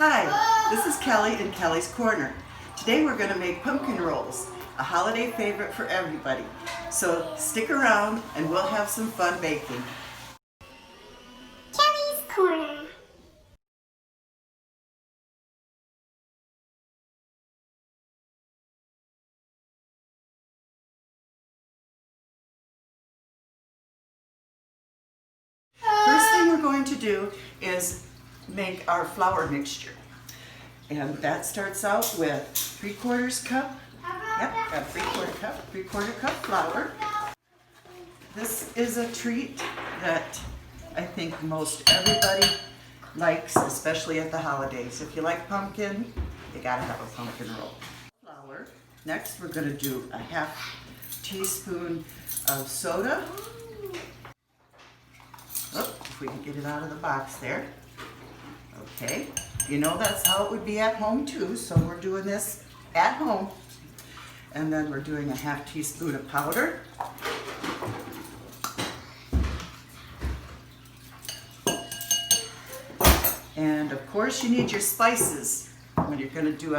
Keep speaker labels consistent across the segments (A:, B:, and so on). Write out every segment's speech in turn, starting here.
A: Hi, this is Kelly in Kelly's Corner. Today we're going to make pumpkin rolls, a holiday favorite for everybody. So stick around and we'll have some fun baking.
B: Kelly's Corner.
A: First thing we're going to do is make our flour mixture. And that starts out with 3/4 cup. Yep, got 3/4 cup flour. This is a treat that I think most everybody likes, especially at the holidays. If you like pumpkin, you gotta have a pumpkin roll. Flour. Next, we're gonna do a 1/2 teaspoon of soda. Oh, if we can get it out of the box there. Okay, you know that's how it would be at home too, so we're doing this at home. And then we're doing a 1/2 teaspoon of powder. And of course you need your spices when you're going to do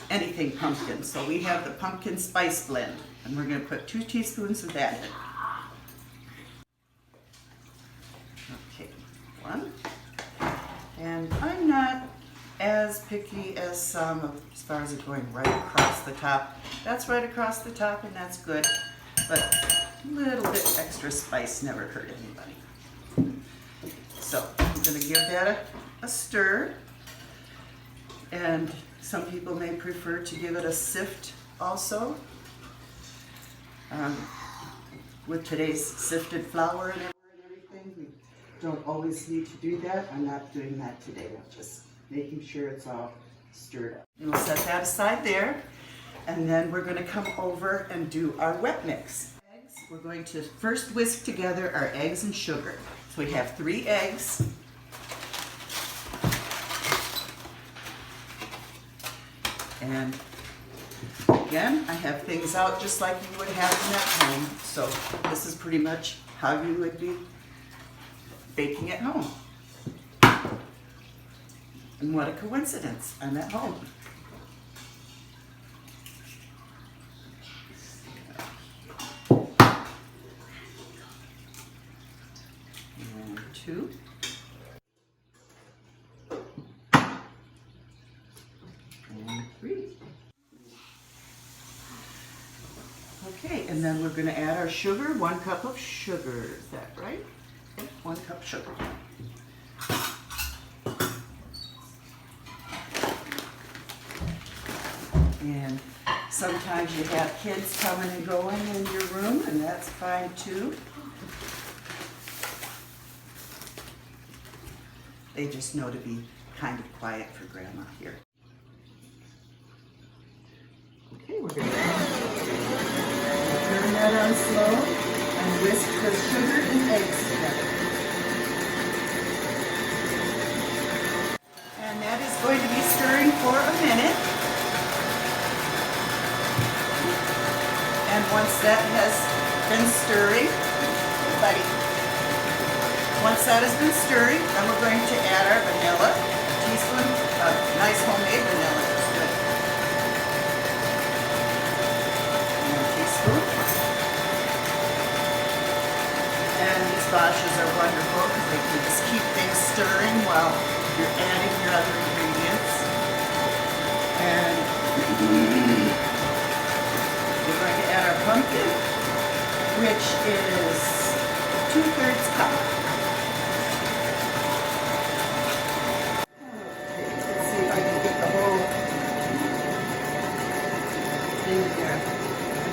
A: anything pumpkin. So we have the pumpkin spice blend, and we're going to put 2 teaspoons of that in. Okay, 1. And I'm not as picky as some as far as it going right across the top. That's right across the top, and that's good. But a little bit extra spice never hurt anybody. So I'm going to give that a stir. And some people may prefer to give it a sift also. With today's sifted flour and everything, we don't always need to do that. I'm not doing that today. I'm just making sure it's all stirred up. And we'll set that aside there. And then we're going to come over and do our wet mix. We're going to first whisk together our eggs and sugar. So we have 3 eggs. And again, I have things out just like you would have them at home. So this is pretty much how you would be baking at home. And what a coincidence, I'm at home. And 2. And 3. Okay, and then we're going to add our sugar, 1 cup of sugar. Is that right? Yep, 1 cup sugar. And sometimes you have kids coming and going in your room, and that's fine too. They just know to be kind of quiet for Grandma here. Okay, we're going to turn that on slow and whisk the sugar and eggs together. And that is going to be stirring for a minute. And once that has been stirring, once that has been stirring, then we're going to add our vanilla, a teaspoon of nice homemade vanilla. That's good. And a teaspoon. And these bashes are wonderful because they can just keep things stirring while you're adding your other ingredients. And we're going to add our pumpkin, which is 2/3 cup.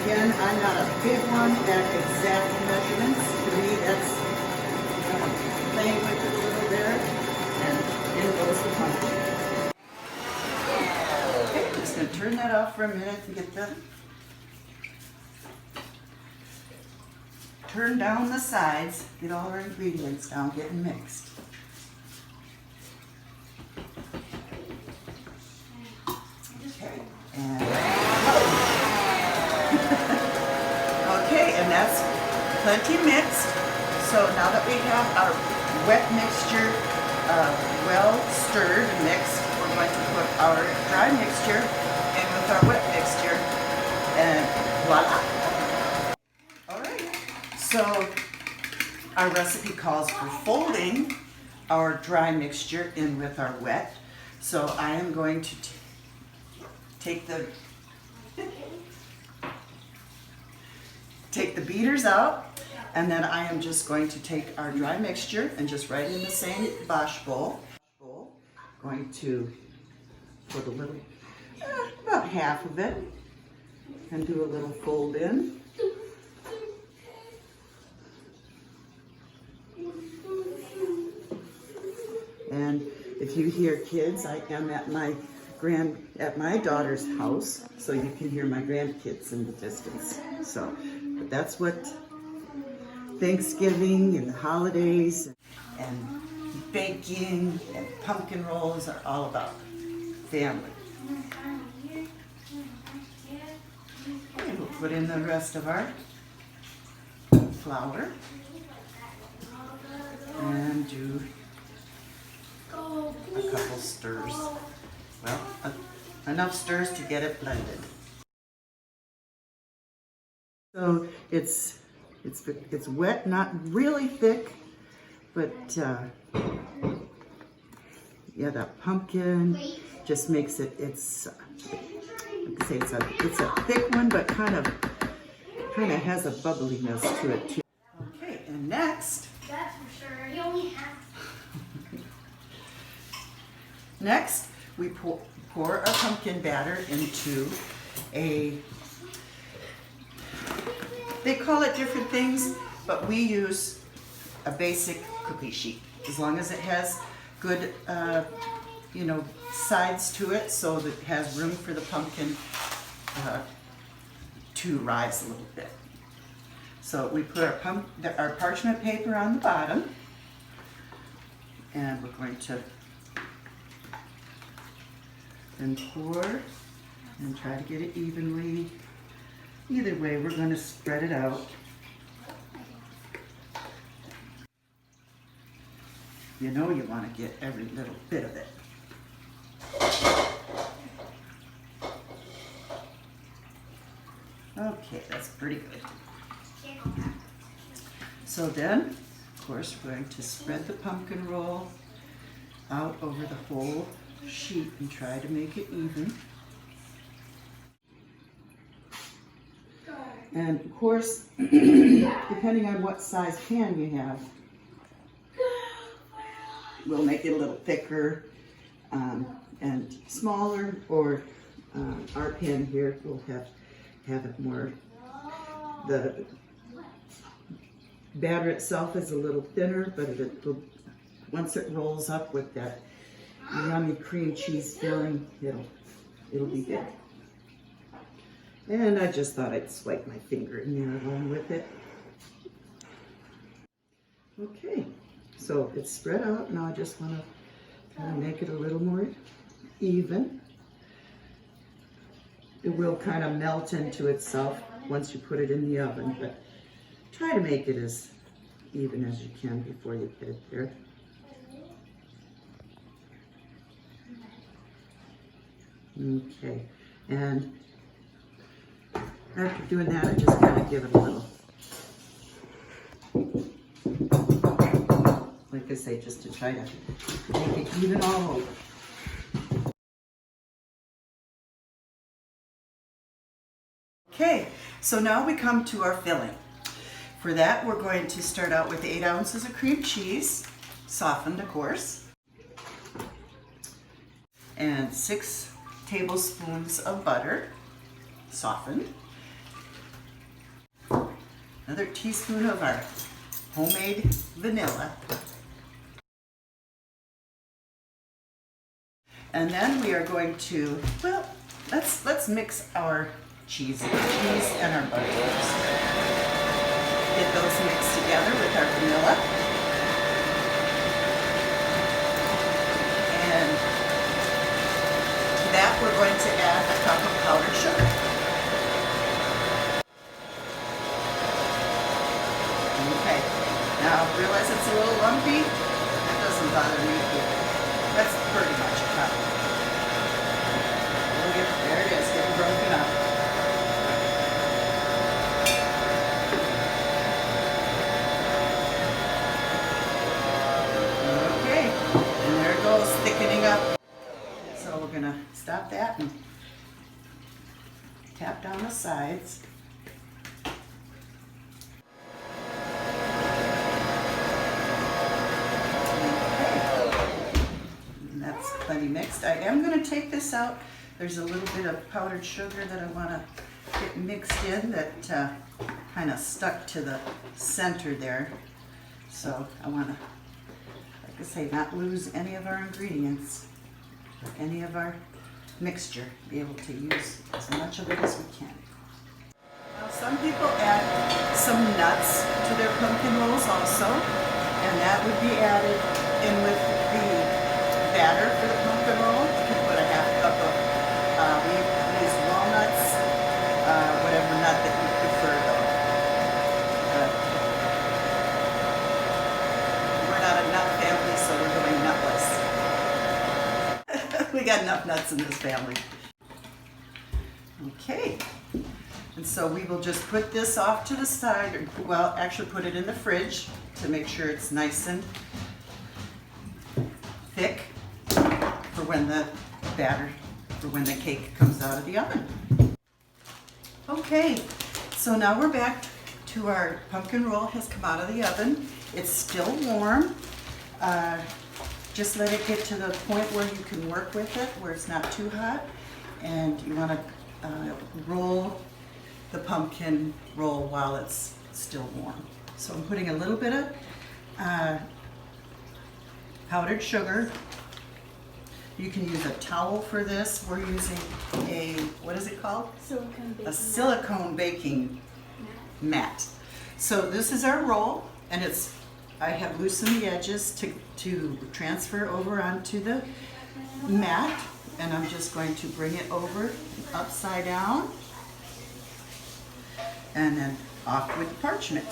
A: Again, I'm not a big one at exact measurements. To me, that's playing with it a little there, and in goes the pumpkin. Okay, I'm just going to turn that off for a minute and get the turn down the sides, get all our ingredients down, getting mixed. Okay, and okay, and that's plenty mixed. So now that we have our wet mixture well stirred and mixed, we're our dry mixture in with our wet mixture, and voila. All right, so our recipe calls for folding our dry mixture in with our wet. So I am going to take the beaters out, and then I am just going to take our dry mixture and just right in the same wash bowl. Going to put a little, about half of it, and do a little fold in. And if you hear kids, I am at my daughter's house, so you can hear my grandkids in the distance. So, but that's what Thanksgiving and the holidays and baking and pumpkin rolls are all about. Family. Okay, we'll put in the rest of our flour and do a couple stirs. Well, enough stirs to get it blended. So it's wet, not really thick, but yeah, that pumpkin just makes it. It's a thick one, but kind of has a bubbliness to it too. Okay, and next.
B: That's for sure. You only have.
A: Next, we pour our pumpkin batter into they call it different things, but we use a basic cookie sheet. As long as it has good, sides to it, so that it has room for the pumpkin to rise a little bit. So we put our parchment paper on the bottom, and we're going to then pour and try to get it evenly. Either way, we're going to spread it out. You know you want to get every little bit of it. Okay, that's pretty good. So then, of course, we're going to spread the pumpkin roll out over the whole sheet and try to make it even. And of course, depending on what size pan you have, we'll make it a little thicker and smaller, or our pan here will have it more. The batter itself is a little thinner, but once it rolls up with that yummy cream cheese filling, it'll be good. And I just thought I'd swipe my finger in there along with it. Okay, so it's spread out. Now I just want to kind of make it a little more even. It will kind of melt into itself once you put it in the oven, but try to make it as even as you can before you put it there. Okay, and after doing that, I just kind of give it a little, like I say, just to try to make it even all over. Okay, so now we come to our filling. For that, we're going to start out with 8 ounces of cream cheese, softened of course, and 6 tablespoons of butter, softened, another teaspoon of our homemade vanilla, and then we are going to, well, let's mix our cheese and our butter first. Get those mixed together with our vanilla, and to that we're going to add a cup of powdered sugar. Okay, now realize it's a little lumpy. That doesn't bother me either. That's pretty much a cup. gonna stop that and tap down the sides. And that's plenty mixed. I am gonna take this out. There's a little bit of powdered sugar that I wanna get mixed in that kind of stuck to the center there. So I wanna, like I say, not lose any of our ingredients, or any of our mixture, be able to use as much of it as we can. Now, some people add some nuts to their pumpkin rolls also, and that would be added in with the batter for the pumpkin roll. You can put a half cup of, we use walnuts, whatever nut that you prefer though. We're not a nut family, so we're going nutless. We got enough nuts in this family. Okay, and so we will just put this off to the side, or, well, actually put it in the fridge to make sure it's nice and thick for when the batter, for when the cake comes out of the oven. Okay, so now we're back to our pumpkin roll has come out of the oven. It's still warm. Just let it get to the point where you can work with it, where it's not too hot. And you want to roll the pumpkin roll while it's still warm. So I'm putting a little bit of powdered sugar. You can use a towel for this. We're using a, what is it called? A silicone baking mat. So this is our roll, and it's, I have loosened the edges to transfer over onto the mat, and I'm just going to bring it over upside down and then off with the parchment.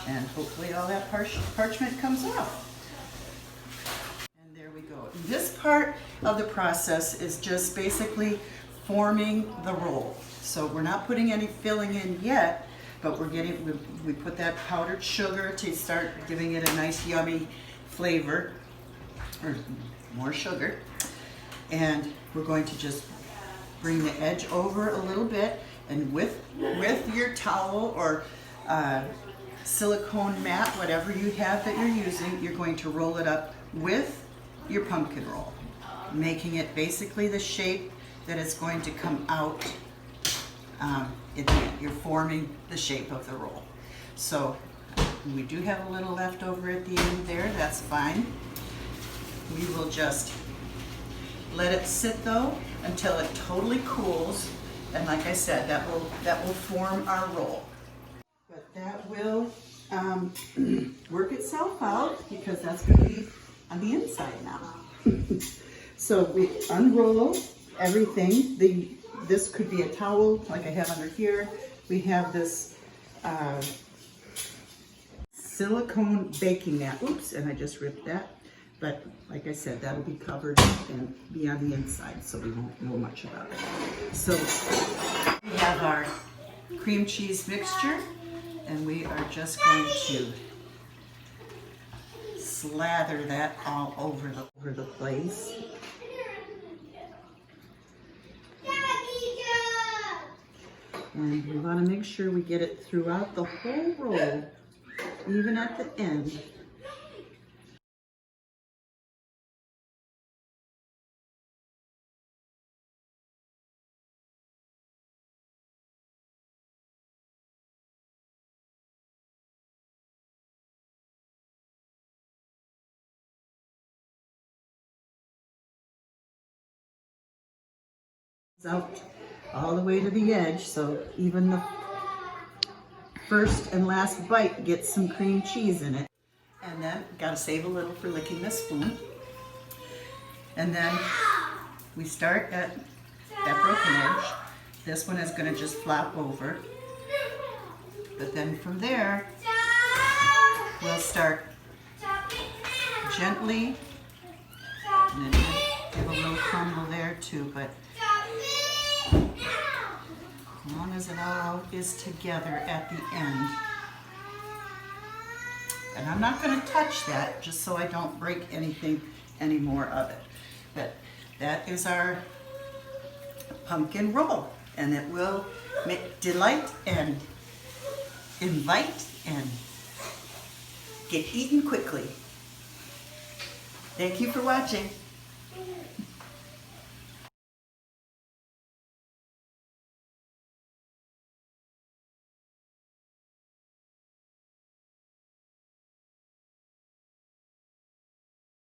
A: And hopefully all that parchment comes off. And there we go. This part of the process is just basically forming the roll. So we're not putting any filling in yet, but we're getting, we put that powdered sugar to start giving it a nice yummy flavor, or more sugar. And we're going to just bring the edge over a little bit, and with your towel or silicone mat, whatever you have that you're using, you're going to roll it up with your pumpkin roll, making it basically the shape that it's going to come out in the end. You're forming the shape of the roll. So we do have a little left over at the end there, that's fine. We will just let it sit though until it totally cools, and like I said, that will form our roll. But that will work itself out, because that's going to be on the inside now. So we unroll everything. This could be a towel like I have under here. We have this silicone baking mat. Oops, and I just ripped that. But like I said, that'll be covered and be on the inside, so we won't know much about it. So we have our cream cheese mixture, and we are just going to slather that all over the place. And we want to make sure we get it throughout the whole roll, even at the end. Out all the way to the edge, so even the first and last bite gets some cream cheese in it. And then gotta save a little for licking the spoon. And then we start at that broken edge. This one is gonna just flop over. But then from there, we'll start gently, and then give a little crumble there too, but as long as it all is together at the end. And I'm not going to touch that, just so I don't break anything any more of it. But that is our pumpkin roll, and it will delight and invite and get eaten quickly. Thank you for watching.